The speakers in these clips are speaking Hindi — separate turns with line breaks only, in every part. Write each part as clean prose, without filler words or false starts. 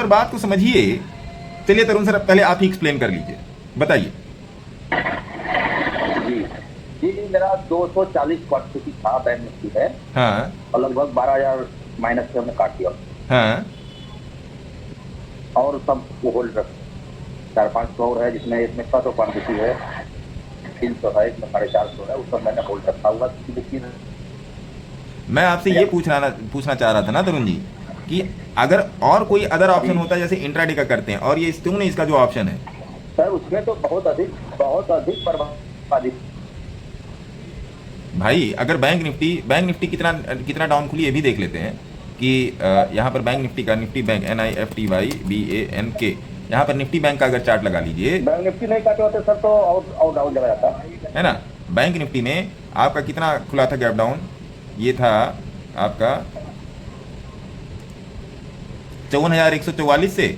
पर बात को समझिए। चलिए तरुण सर, पहले आप ही एक्सप्लेन कर लीजिए, बताइए।
जी जी, मेरा 240 क्वांटिटी था बैंक निफ्टी है।
हाँ
और लगभग 12,000 माइनस से हमने काट दिया।
हाँ
और सब वो होल्ड रख 400-500 और है, जिसमें इसमें 600 क्वांटिटी है, 300 है, इसमें 450 है, उस सब मैंने होल्ड रखा हुआ। लेकिन
मैं आपसे ये पूछना चाह रहा था ना तरुण जी, कि अगर और कोई अदर ऑप्शन होता है जैसे इंट्राडे का करते हैं, और ये स्टोन एज का जो ऑप्शन है
सर, उसमें तो बहुत अधिक बर्बादी।
भाई, अगर बैंक निफ्टी कितना कितना डाउन खुली, ये भी देख लेते हैं कि यहाँ पर बैंक निफ्टी का, निफ्टी बैंक NIFTY BANK, यहाँ पर निफ्टी बैंक का अगर चार्ट लगा लीजिए,
बैंक निफ्टी नहीं काटे होते सर तो और डाउन चला जाता
है ना। बैंक निफ्टी में आपका कितना खुला था गैप डाउन, ये था आपका 54,144 से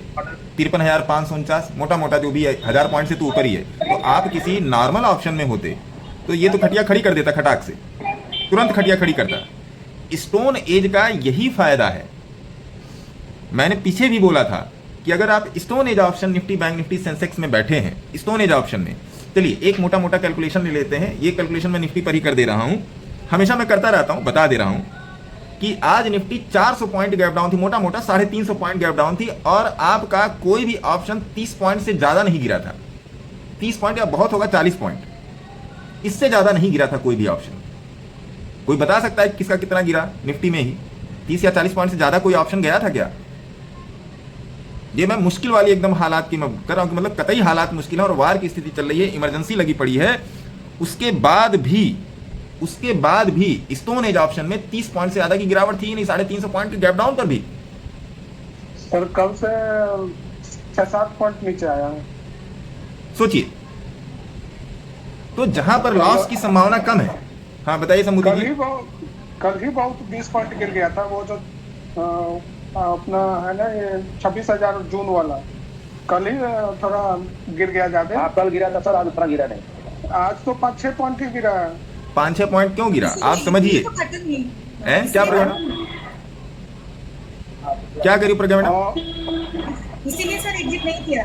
53,549, मोटा मोटा जो भी है 1000 पॉइंट से तो ऊपर ही है। तो आप किसी नॉर्मल ऑप्शन में होते तो ये तो खटिया खड़ी कर देता, खटाक से तुरंत खटिया खड़ी करता। स्टोन एज का यही फायदा है। मैंने पीछे भी बोला था कि अगर आप stone age option Nifty bank Nifty Sensex में बैठे हैं, स्टोन एज ऑप्शन में, चलिए एक मोटा मोटा कैलकुलेशन ले लेते हैं। ये कैलकुलेशन मैं निफ्टी पर ही कर दे रहा हूं, हमेशा मैं करता रहता हूं, बता दे रहा हूं कि आज निफ्टी 400 पॉइंट गैप डाउन थी, मोटा मोटा 350 पॉइंट गैप डाउन थी, और आपका कोई भी ऑप्शन 30 पॉइंट से ज्यादा नहीं गिरा था। 30 पॉइंट या बहुत होगा 40 पॉइंट, इससे ज्यादा नहीं गिरा था कोई भी ऑप्शन। कोई बता सकता है किसका कितना गिरा निफ्टी में ही? 30 या 40 पॉइंट से ज्यादा कोई ऑप्शन गया था क्या? ये मैं मुश्किल वाली एकदम हालात की मैं कर रहा हूं कि मतलब कतई हालात मुश्किल है और वार की स्थिति चल रही है, इमरजेंसी लगी पड़ी है। उसके बाद भी स्टोन एज ऑप्शन में 30 पॉइंट से ज्यादा की गिरावट थी नहीं, 350 पॉइंट के गैप डाउन पर भी।
सर कल से 6-7 पॉइंट नीचे आया है।
सोचिए, तो जहां पर लॉस की संभावना कम है। हाँ बताइए समुद्री जी।
कल ही बहुत 20 पॉइंट गिर गया था, वो जो अपना है ना ये 26,000 जून वाला, कल ही थोड़ा गिर गया ज्यादा।
हाँ, कल गिरा था सर, आज उतना गिरा नहीं।
आज तो 5-6 पॉइंट ही गिरा है।
5-6 पॉइंट क्यों गिरा आप समझिए। क्या प्रॉब्लम, क्या करी प्रज्ञा मैडम?
इसीलिए सर एग्जिट नहीं किया।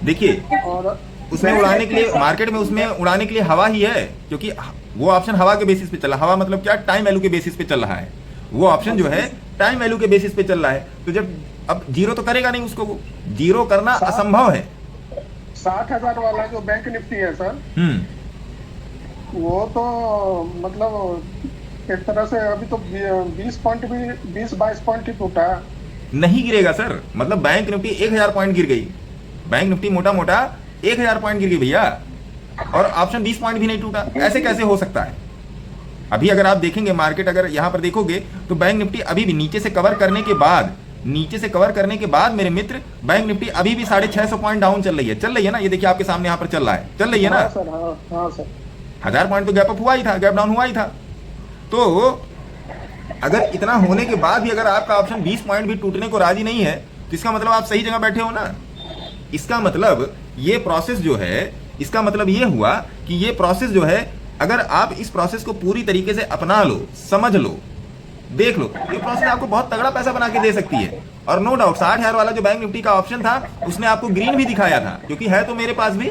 देखिए,
और
उसमें उड़ाने के लिए मार्केट में उसमें उड़ाने के लिए हवा ही है, क्योंकि वो ऑप्शन हवा के बेसिस पे चला। हवा मतलब क्या? टाइम वैल्यू के बेसिस पे चल रहा है। वो ऑप्शन जो है टाइम वैल्यू के बेसिस पे चल रहा है। तो जब अब जीरो तो करेगा नहीं उसको, वो जीरो करना असंभव है।
60,000 वाला जो बैंक निफ्टी है सर, वो तो मतलब एक तरह से अभी तो 20-22 पॉइंट ही टूटा।
नहीं गिरेगा सर, मतलब बैंक निफ्टी 1000 पॉइंट गिर गई, बैंक निफ्टी मोटा मोटा 1000 पॉइंट गिर गई भैया, और ऑप्शन 20 पॉइंट भी नहीं टूटा। ऐसे कैसे हो सकता है? अभी अगर आप देखेंगे मार्केट, अगर यहां पर देखोगे तो बैंक निफ्टी अभी भी नीचे से कवर करने के बाद मेरे मित्र, बैंक निफ्टी अभी भी 650 पॉइंट डाउन चल रही है ना। ये देखिए आपके सामने यहां पर चल रहा है, चल रही है ना।
हाँ सर, हाँ सर।
1000 पॉइंट तो गैप अप हुआ ही था, गैप डाउन हुआ ही था। तो अगर इतना होने के बाद भी अगर आपका ऑप्शन 20 पॉइंट भी टूटने को राजी नहीं है, तो इसका मतलब आप सही जगह बैठे हो ना। इसका मतलब ये प्रोसेस जो है, इसका मतलब ये हुआ कि ये प्रोसेस जो है, अगर आप इस प्रोसेस को पूरी तरीके से अपना लो, समझ लो, देख लो, ये प्रोसेस आपको बहुत तगड़ा पैसा बना के दे सकती है। और नो डाउट 60,000 वाला जो बैंक निफ्टी का ऑप्शन था, उसने आपको ग्रीन भी दिखाया था, क्योंकि है तो मेरे पास भी।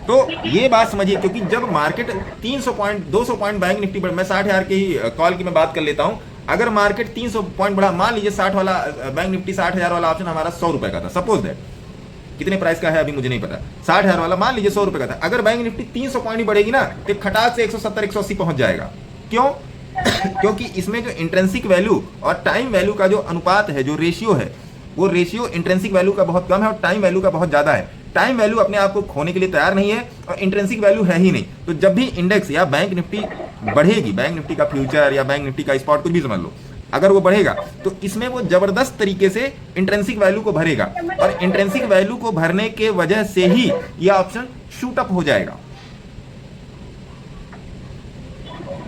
तो ये बात समझिए, क्योंकि जब market 300 point 200 point bank Nifty पर, मैं 60,000 की ही कॉल की मैं बात कर लेता हूं, अगर मार्केट 300 पॉइंट बढ़ा, मान लीजिए 60 वाला बैंक निफ्टी 60,000 वाला ऑप्शन हमारा 100 रुपए का था, सपोज दैट, कितने प्राइस का है अभी मुझे नहीं पता, 60,000 वाला मान लीजिए 100 रुपए का था। अगर बैंक निफ्टी 300 पॉइंट ही बढ़ेगी ना, तो खटाक से 170-180 पहुंच जाएगा। क्यों? क्योंकि इसमें जो इंट्रिंसिक वैल्यू और टाइम वैल्यू का जो अनुपात है, जो रेशियो है, वो रेशियो इंट्रिंसिक वैल्यू का बहुत कम है और टाइम वैल्यू का बहुत ज्यादा है। टाइम वैल्यू अपने आप को खोने के लिए तैयार नहीं है और इंट्रिंसिक वैल्यू है ही नहीं। तो जब भी इंडेक्स या बैंक निफ्टी बढ़ेगी, बैंक निफ्टी का फ्यूचर या बैंक निफ्टी का स्पॉट, कुछ भी समझ लो, अगर वो बढ़ेगा तो इसमें वो जबरदस्त तरीके से इंट्रिंसिक वैल्यू को भरेगा, और इंट्रिंसिक वैल्यू को भरने के वजह से ही ये ऑप्शन शूट अप हो जाएगा।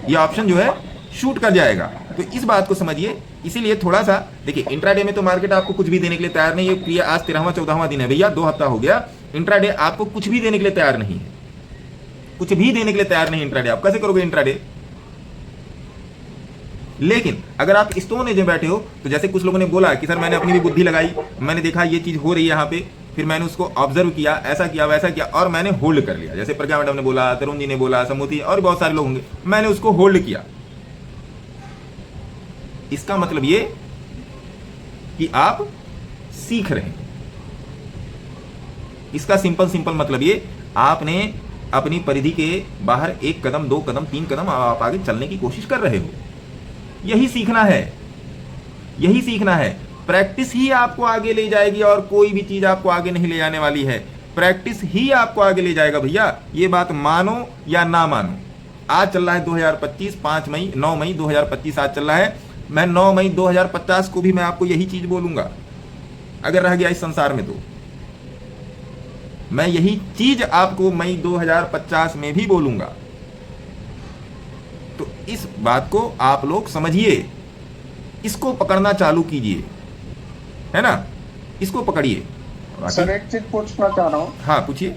ये ऑप्शन जो है शूट कर जाएगा। तो इस बात को समझिए। इसीलिए थोड़ा सा देखिए, इंट्राडे में तो मार्केट आपको कुछ भी देने के लिए तैयार नहीं है। ये आज 13वां-14वां दिन है भैया, 2 हफ्ता हो गया। इंट्राडे आपको कुछ भी देने के लिए तैयार नहीं है, कुछ भी देने के लिए तैयार नहीं। इंट्राडे आप कैसे करोगे? इंट्राडे लेकिन अगर आप स्टोन एज में बैठे हो तो जैसे कुछ लोगों ने बोला कि सर मैंने अपनी भी बुद्धि लगाई, मैंने देखा ये चीज हो रही है यहाँ पे, फिर मैंने उसको ऑब्जर्व किया, ऐसा किया वैसा किया और मैंने होल्ड कर लिया। जैसे प्रज्ञा मैडम ने बोला, तरुण जी ने बोला, समूति और बहुत सारे लोग होंगे, मैंने उसको होल्ड किया। इसका मतलब ये कि आप सीख रहे हैं। इसका सिंपल मतलब ये, आपने अपनी परिधि के बाहर 1 कदम 2 कदम 3 कदम आप आगे चलने की कोशिश कर रहे हो। यही सीखना है, यही सीखना है। प्रैक्टिस ही आपको आगे ले जाएगी और कोई भी चीज आपको आगे नहीं ले जाने वाली है। प्रैक्टिस ही आपको आगे ले जाएगा भैया, ये बात मानो या ना मानो। आज चल रहा है 2025, 5 मई 9 मई 2025 आज चल रहा है। मैं 9 मई 2050 को भी मैं आपको यही चीज बोलूंगा, अगर रह गया इस संसार में तो मैं यही चीज आपको मई 2050 में भी बोलूंगा। तो इस बात को आप लोग समझिए, इसको पकड़ना चालू कीजिए, है ना, इसको पकड़िए।
सर एक चीज पूछना चाह रहा हूँ।
हाँ पूछिए।